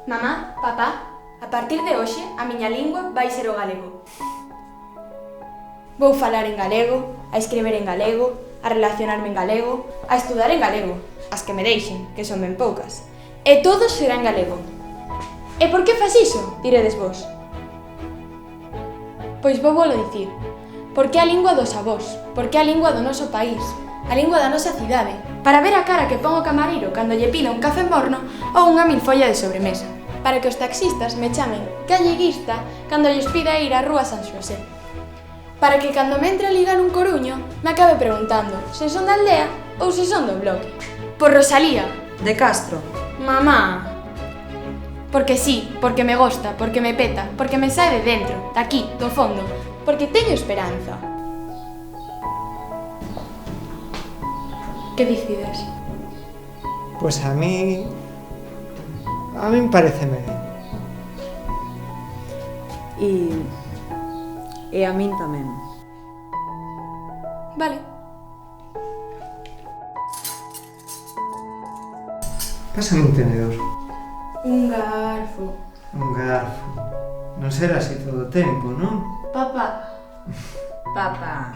Mamá, papá, a partir de hoxe a miña lingua vai ser o galego. Vou falar en galego, a escribir en galego, a relacionarme en galego, a estudar en galego, as que me deixen, que son ben poucas. E todo será en galego. E por que fas iso? Diredes vos. Pois vou volo dicir. Porque é a lingua dos avós, porque é a lingua do noso país, a lingua da nosa cidade, para ver a cara que pon o camareiro cando lle pida un café morno ou unha milfolla de sobremesa, para que os taxistas me chamen galleguista cando lles pida ir á rúa San Xosé, para que cando me entre a ligar un coruño me acabe preguntando se son da aldea ou se son do bloque. Por Rosalía. De Castro. Mamá. Porque sí, porque me gosta, porque me peta, porque me sae de dentro, daqui, do fondo, porque teño esperanza. Que decides? Pois a mí pareceme ben. E a min tamén. Vale. Pásame un tenedor. Un garfo. Un garfo. Non será así todo o tempo, non? Papá. Papá.